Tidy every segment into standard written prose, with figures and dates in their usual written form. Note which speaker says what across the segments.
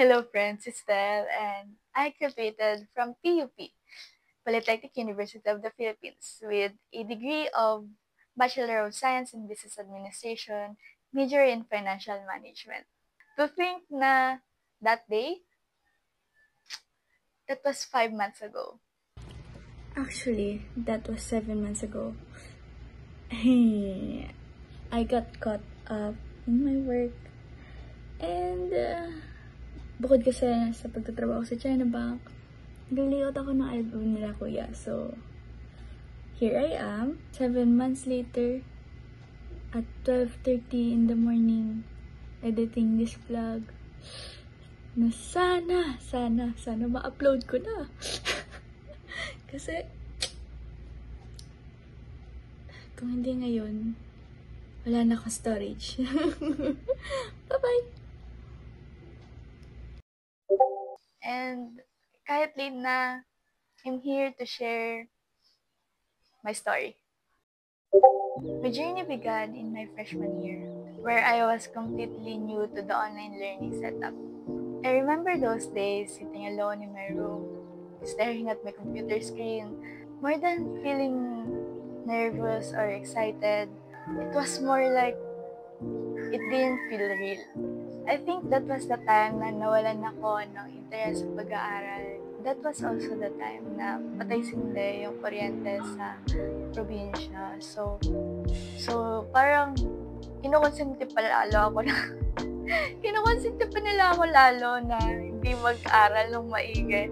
Speaker 1: Hello friends, it's Tel and I graduated from PUP, Polytechnic University of the Philippines, with a degree of Bachelor of Science in Business Administration, major in Financial Management. To think na that day, that was 5 months ago.
Speaker 2: Actually, that was 7 months ago. I got caught up in my work. And, bukod kasi sa pagtatrabaho sa China Bank, nag-layout ako ng album nila kuya. So, here I am, 7 months later, at 12:30 in the morning, editing this vlog. Na sana ma-upload ko na. Kasi, kung hindi ngayon, wala na akong storage. Bye-bye!
Speaker 1: And kahit late na, I'm here to share my story. My journey began in my freshman year, where I was completely new to the online learning setup. I remember those days sitting alone in my room, staring at my computer screen. More than feeling nervous or excited, it was more like it didn't feel real. I think that was the time na nawalan ako ng interest sa pag-aaral. That was also the time na patay sindi yung kuryente sa probinsya. So parang kinukonsente pa lalo ako na kinukonsente pa nila ako lalo na hindi mag-aral ng maigi.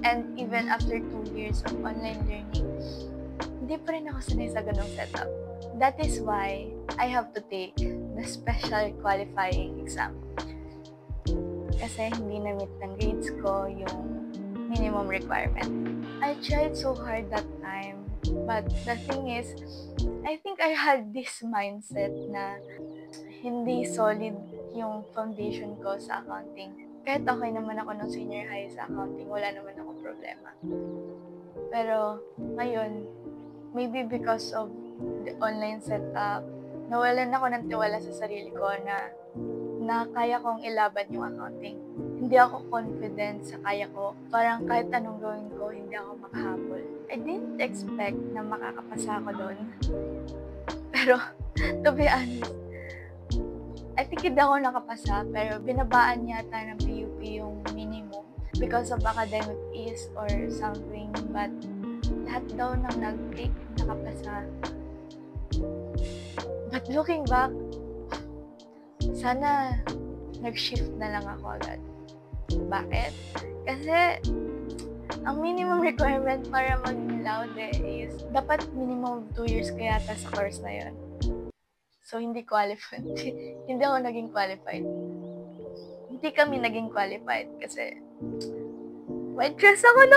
Speaker 1: And even after 2 years of online learning, hindi pa rin ako sanay sa ganong setup. That is why I have to take the special qualifying exam. Kasi hindi na-meet ng grades ko yung minimum requirement. I tried so hard that time, but the thing is, I think I had this mindset na hindi solid yung foundation ko sa accounting. Kahit okay naman ako nung senior high sa accounting, wala naman ako problema. Pero ngayon, maybe because of the online setup, nawalan ako ng tiwala sa sarili ko na kaya kong ilaban yung accounting. Hindi ako confident sa kaya ko. Parang kahit anong gawin ko, hindi ako makahabol. I didn't expect na makakapasa ako doon. Pero, to be honest, I think hindi ako nakapasa, pero binabaan yata ng PUP yung minimum because of academic ease or something, but lahat daw ng nag-take nakapasa. But looking back, sana nag-shift na lang ako agad. Bakit? Kasi ang minimum requirement para maging laude is dapat minimum 2 years ka yata sa course na yun. So, hindi qualified. Hindi ako naging qualified. Hindi kami naging qualified kasi white dress ako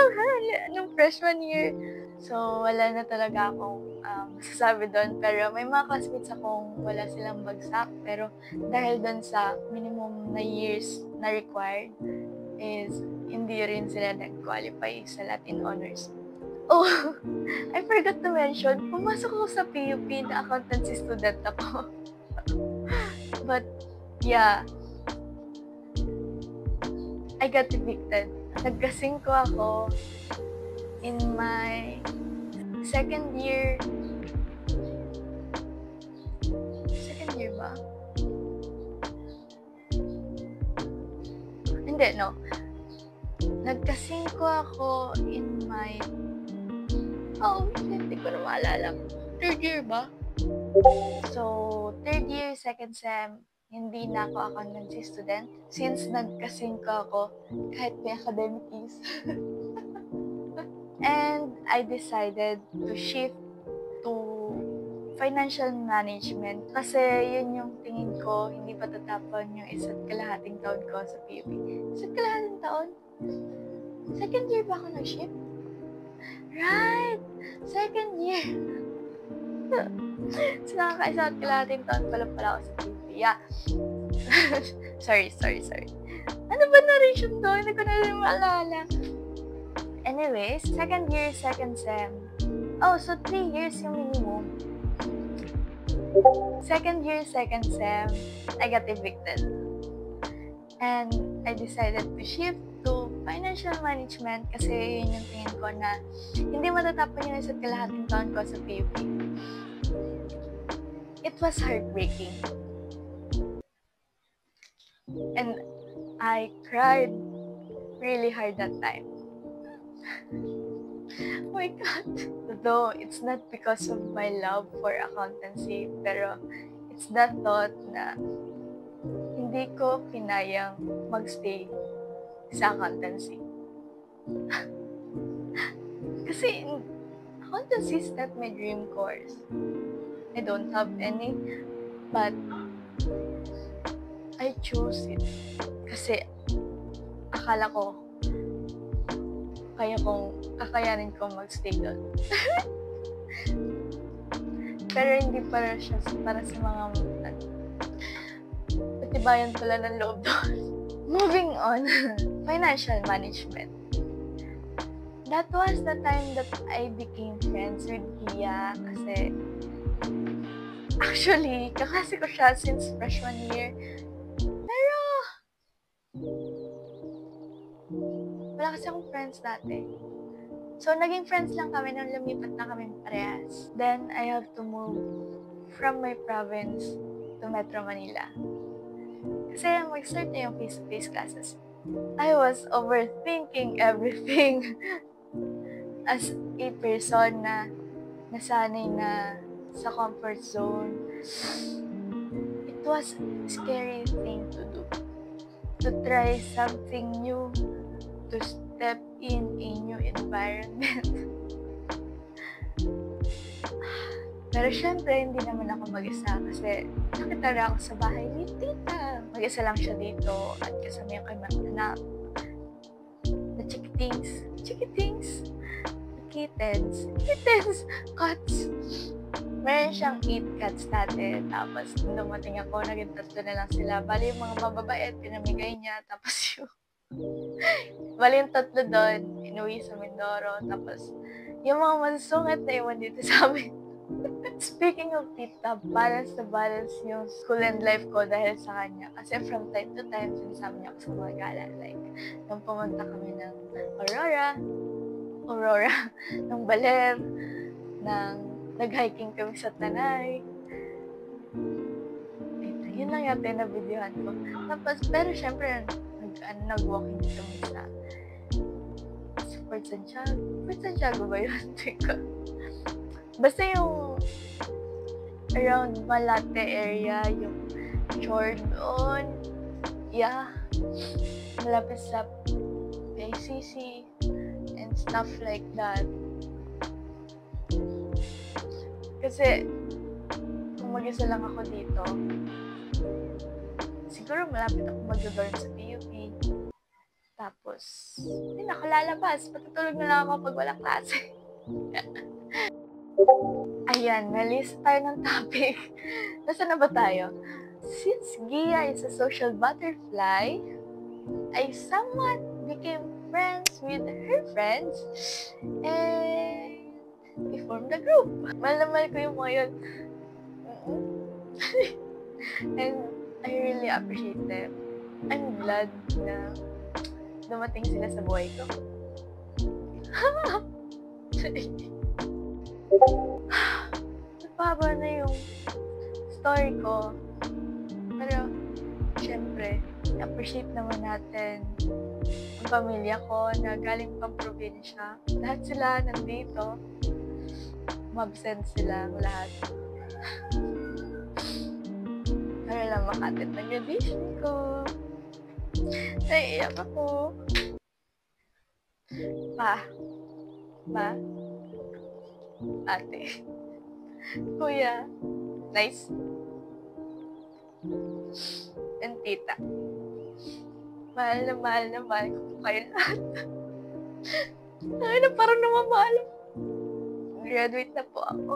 Speaker 1: nung freshman year. So, wala na talaga akong masasabi doon. Pero may mga classmates akong wala silang bagsak. Pero dahil doon sa minimum na years na required is hindi rin sila nag-qualify sa Latin Honors. Oh, I forgot to mention, pumasok ako sa PUP na accountancy student ako. But, yeah, I got evicted. Nagkasing ko ako in my second year ba? Hindi, no. Nagkasing ko ako in my hindi ko na maalala. Third year ba? So, third year, second sem, hindi na ako accountancy student since nagkasing ko ako kahit may academic ease. And I decided to shift to financial management kasi yun yung tingin ko hindi patatapon yung isa't kalahating taon ko sa PUP. Isa't kalahating taon? Second year ba ako nag-shift? Right! Second year! So, nakaka-isa't kalahating taon pala ako sa PUP. Yeah. Sorry. Ano ba narration doon? Hindi ko na rin maalala. Anyways, second year, second sem. Oh, so 3 years yung minimum. Second year, second sem, I got evicted. And I decided to shift to financial management kasi yun yung tingin ko na hindi matatapon yung isa't kalahating taon ko sa PUP. It was heartbreaking. And I cried really hard that time. Oh my God. Though it's not because of my love for accountancy, pero it's the thought na hindi ko pinayang magstay sa accountancy. Kasi accountancy is not my dream course. I don't have any, but I chose it. Kasi akala ko kakayanin ko magstay doon. Pero hindi para siya para sa mga patibayan pala ng loob doon. Moving on, financial management. That was the time that I became friends with Gia kasi actually, kaklase ko siya since freshman year. Pero wala kasi akong friends dati. So, naging friends lang kami nung lumipat na kami parehas. Then, I have to move from my province to Metro Manila. Kasi mag-start na yung face-to-face classes. I was overthinking everything as a person na nasanay na sa comfort zone. It was a scary thing to do. To try something new, to step in a new environment. Pero syempre, hindi naman ako mag-isa kasi nakitara ako sa bahay ni tita. Mag-isa lang siya dito at kasama yung kay mga anak. Na chickitings, kittens, cats. Meron siyang 8 cats dati. Tapos, nung dumating ako, naging 3 na lang sila. Bali, yung mga mababait, pinamigay niya. Tapos bali yung 3 doon, inuwi sa Mindoro. Tapos, yung mga masungit na iwan dito sa amin. Speaking of tita, balance yung school and life ko dahil sa kanya. Kasi from time to time, sinasama niya ako sa mga gala. Like, nung pumunta kami ng Aurora, ng Baler, nag-hiking kami sa Tanay. Yun lang yata yung na-videohan ko. Tapos, pero syempre, nag-walking kami sa Fort Santiago. Fort Santiago ba yun? Basta yung around Malate area, yung shore doon. Yeah. Malapit sa PICC and stuff like that. Kasi, kung mag-isa lang ako dito, siguro malapit ako mag-dorm sa PUP. Tapos, hindi na ako lalabas. Patutulog na lang ako pag walang klase. Ayan, nalis tayo ng topic. Nasaan na ba tayo? Since Gia is a social butterfly, I somewhat became friends with her friends. And we formed a group. Mahal na mahal ko yung mga yun. And I really appreciate them. I'm glad na dumating sila sa buhay ko. Napahaba na yung story ko. Pero, syempre, appreciate naman natin ang pamilya ko na galing pang probinsya. Lahat sila nandito. Mabsent sila lahat. Para lang makatid ng graduation ko. Naiiyak ako. Pa, ate, kuya, nice, and tita. Mahal na mahal ko po kayo lahat. Ay, na parang namamahal. Graduate na po ako.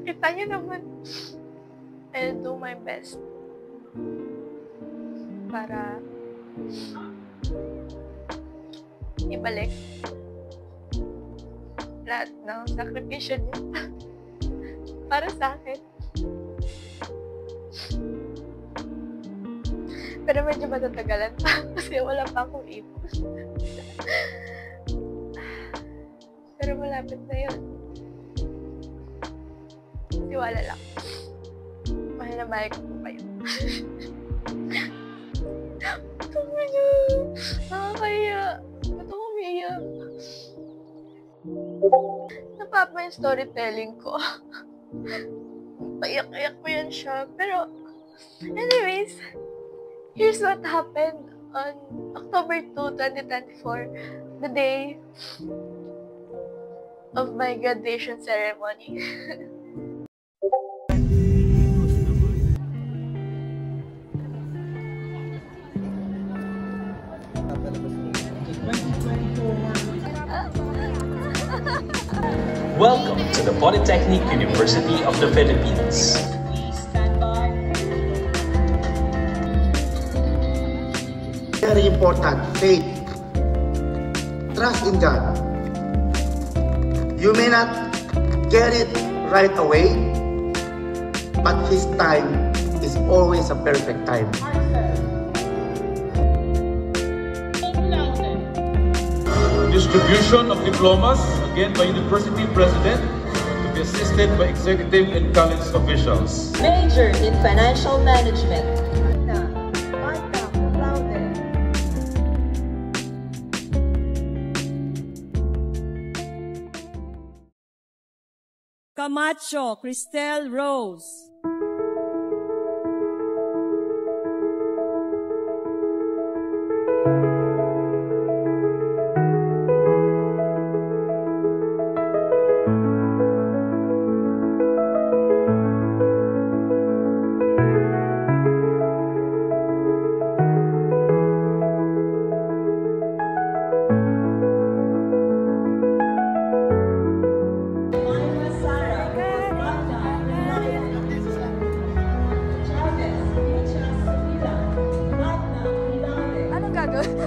Speaker 1: Kita niyo naman. I'll do my best para ibalik lahat ng sakripisyo niyo para sa akin. Pero medyo matatagalan pa kasi wala pa akong ipon. Pero malapit na yun. Tiwala lang. Mahal na mahal ko po kayo. Ito mo niyo. Nakakaya. Ba't ako umiiyak? Napapa yung storytelling ko. Paiyak-iyak ko yan siya. Pero, anyways, here's what happened on October 2, 2024. The day of my graduation ceremony.
Speaker 3: Welcome to the Polytechnic University of the Philippines.
Speaker 4: Very important, faith. Trust in God. You may not get it right away, but His time is always a perfect time.
Speaker 5: Distribution of diplomas, again by University President, to be assisted by executive and college officials.
Speaker 6: Major in Financial Management.
Speaker 7: Camacho Cristel Rose.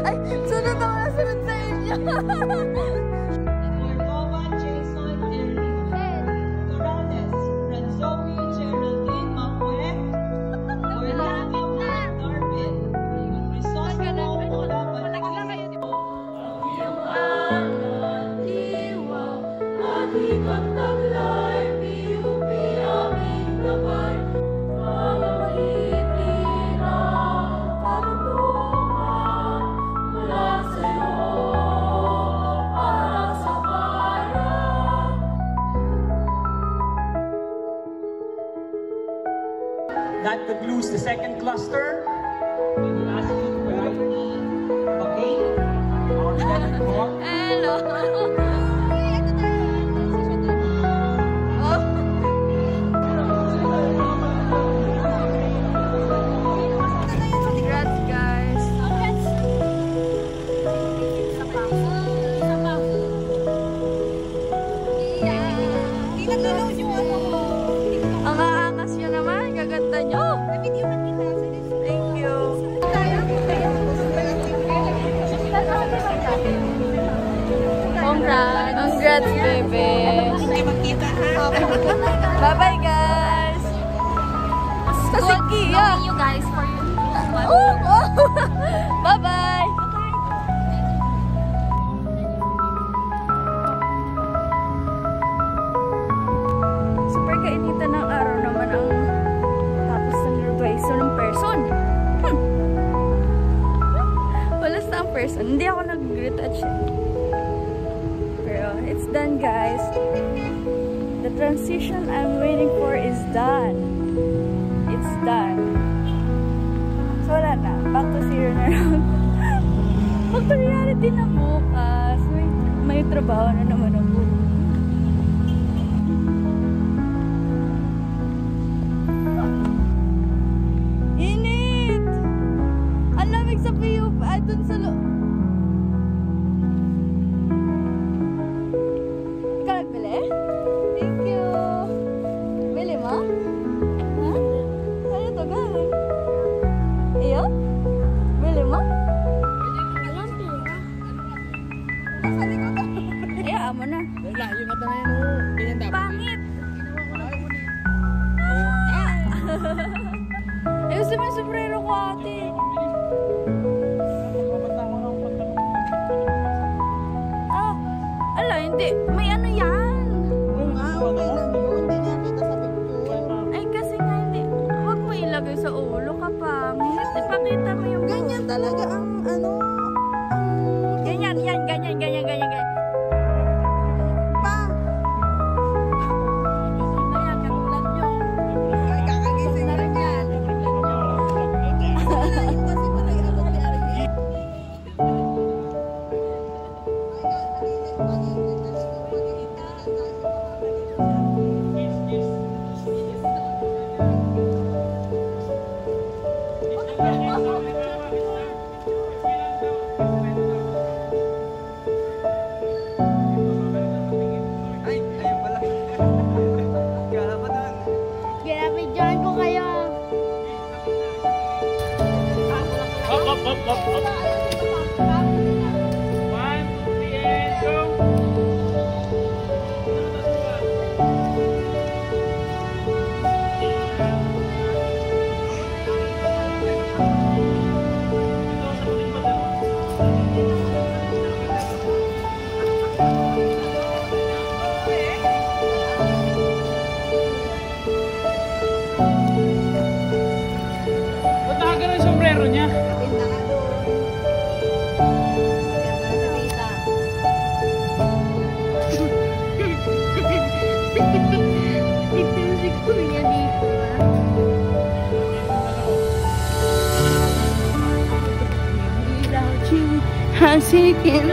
Speaker 2: Ay, sunod ako na sunod sa inyo.
Speaker 6: Morgova Jason Enrique. Corrales Ranzowi Geraldine Mapue. Orlando Mark Darwin. Crisostomo Paula Batay.
Speaker 2: Yung diwa, ating taglay, piupi aming gabay.
Speaker 3: That concludes the second cluster. We will ask you to write okay. Our second floor.
Speaker 2: Hello. Congrats, guys. Ang aangas nyo naman, gaganda nyo. Thank you. Congrats. Congrats, bebe. Bye-bye, guys. Kasi Kia.
Speaker 1: You guys for you.
Speaker 2: Bye-bye. Super kainitan ng araw naman ang tapos ng graduation ng person. Walas na ang person. Hindi ako nag-retouch. Pero it's done, guys. The transition I'm waiting for is done. It's done. So wala na. Back to zero na lang. Back to reality na bukas. May trabaho na naman ako. Init! Ang lamig sa PU. Ay, dun sa lo... Ikaw nagbili? Thank you! Bili mo? Ha? Ano to, galing? Iyo? Bili mo? Hayaan mo na. Pangit! Ayusin mo yung sombrero ko, ate. Hindi, may ano yan.
Speaker 8: Oo nga, okay lang yun. Hindi niya kita sa picture.
Speaker 2: Ay, kasi nga hindi. Huwag mo ilagay sa ulo ka pa. Ipakita mo yung
Speaker 8: Ganyan talaga ang ano,
Speaker 2: Ganyan, yan, ganyan.
Speaker 8: pa.
Speaker 2: Ayan, katulad nyo.
Speaker 8: Ay, kakagising na rin yan. Yun kasi pala yung abot ni Argy.
Speaker 2: Ginabidyoan ko kayo.
Speaker 3: Ba't nakagano yung sombrero niya?
Speaker 8: Pinta nga doon. Ganda na sa tita.
Speaker 2: Itusik ko niya dito. Without you, hasikin.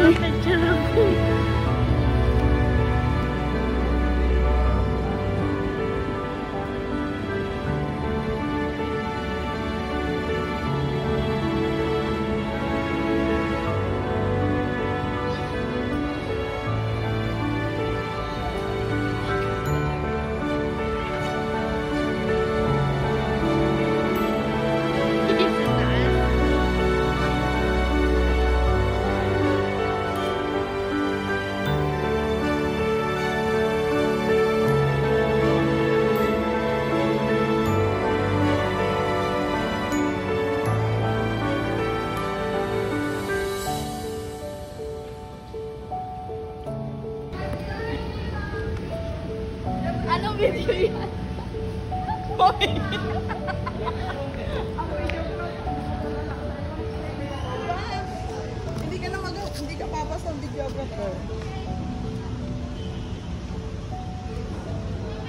Speaker 2: Anong video yan?
Speaker 8: Hindi ka na hindi ka papas ng videographer.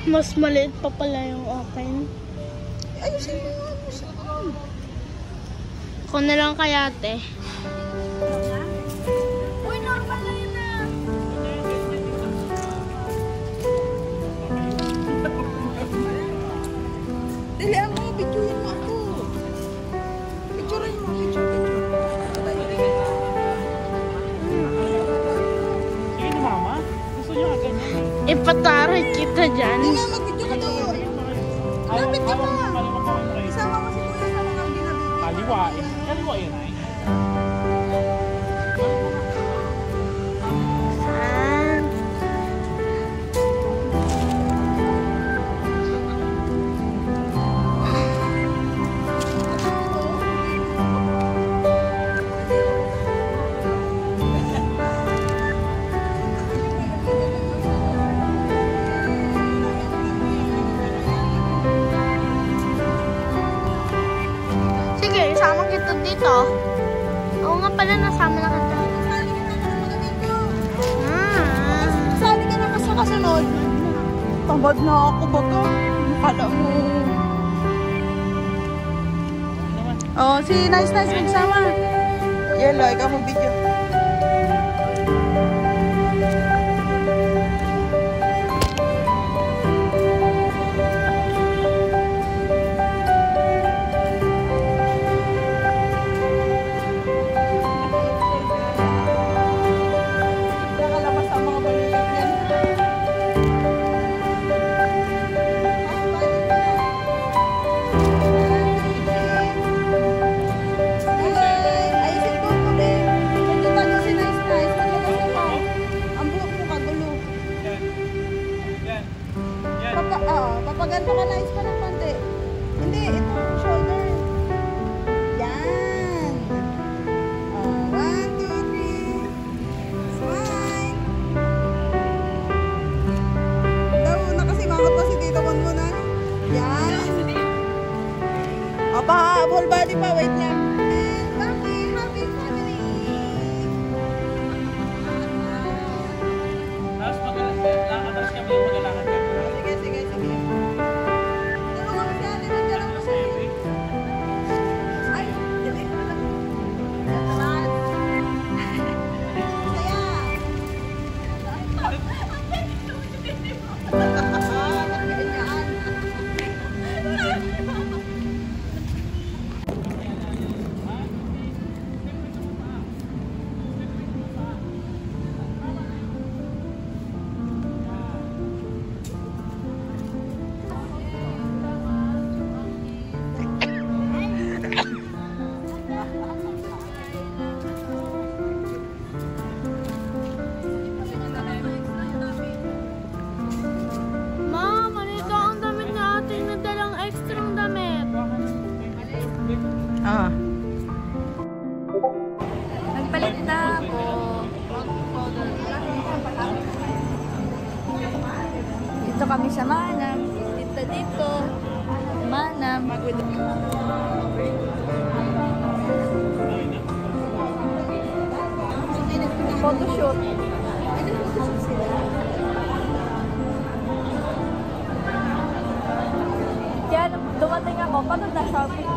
Speaker 2: Mas maliit pa pala yung akin.
Speaker 8: Ayusin mo nga mo siya.
Speaker 2: Ako na lang kaya, te. Uy, normal na yun na.
Speaker 8: Dalihan mo, picturein mo ako. Picturein mo, picture.
Speaker 3: Sige na mama. Gusto niyo agad niya.
Speaker 2: Ipataray kita dyan.
Speaker 8: Hindi nga, mag-video ka doon. Lapit ka pa. Isama mo si Kuya sa mga ginabigay.
Speaker 3: Kaliwain. Kaliwain ay.
Speaker 2: Saan? Sige, isama kita dito. Oo nga pala, nasama na kita.
Speaker 8: Sali ka na pa sa kasunod. Tamad na ako baga. Kala mo. Oh, si Nice magsama. Yelo, ikaw mo video. Nakalabas ang mga balikat yan. Ayusin ko kami. Medyo tayo
Speaker 2: Nagpalit na ako. Dito kami sa Manam. Dito. Manam. Photoshoot. Kaya dumating ako, paano na shopping?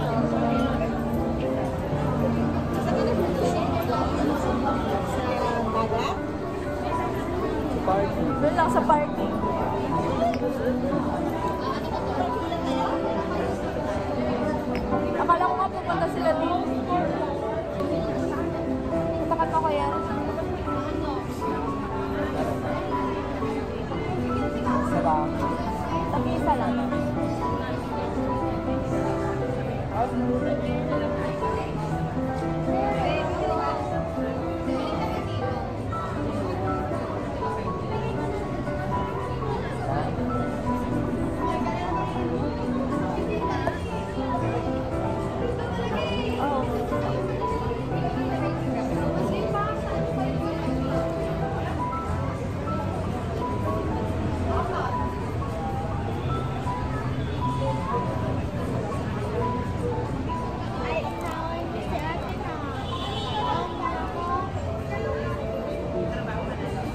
Speaker 2: Doon lang sa parking. Akala ko nga pupunta sila dito. Takat ako yan. Tapi isa lang.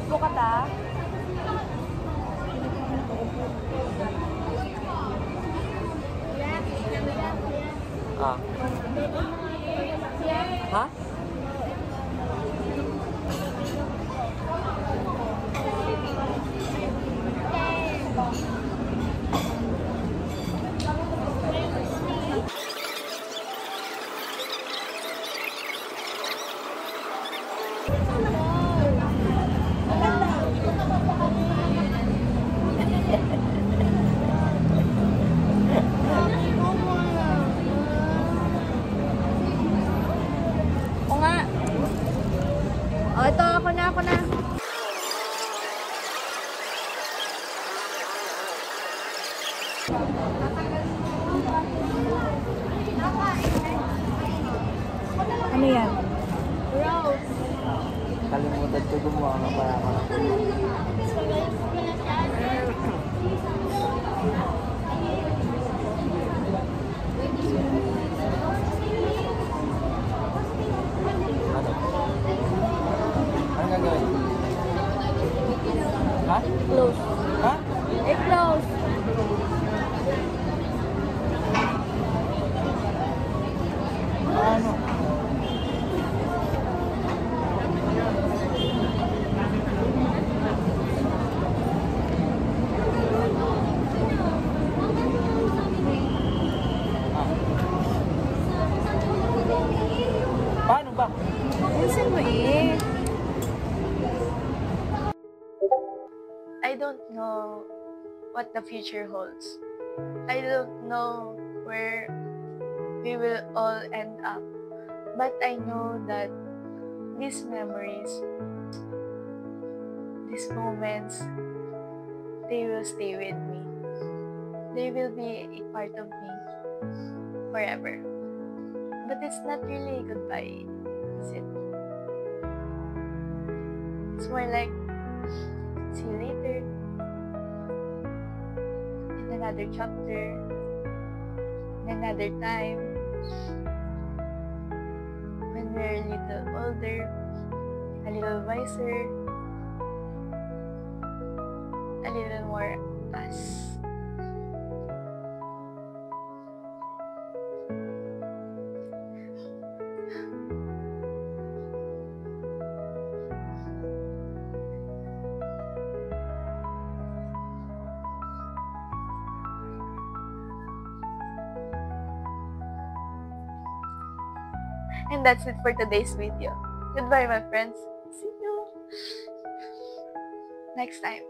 Speaker 2: Bukata.
Speaker 3: Ah. Ha?
Speaker 2: O nga. O ito, ako na. Ano yan? Rose.
Speaker 3: Kalimutan ko gumawa ng parang. Ano gagawin? Ha?
Speaker 2: Close.
Speaker 3: Ha?
Speaker 2: Close.
Speaker 3: Ano? Paano ba?
Speaker 2: Bilisan mo eh.
Speaker 1: I don't know what the future holds. I don't know where we will all end up. But I know that these memories, these moments, they will stay with me. They will be a part of me forever. But it's not really goodbye, is it? It's more like, see you later. In another chapter. In another time. When we're a little older. A little wiser. A little more us. And that's it for today's video. Goodbye, my friends. See you next time.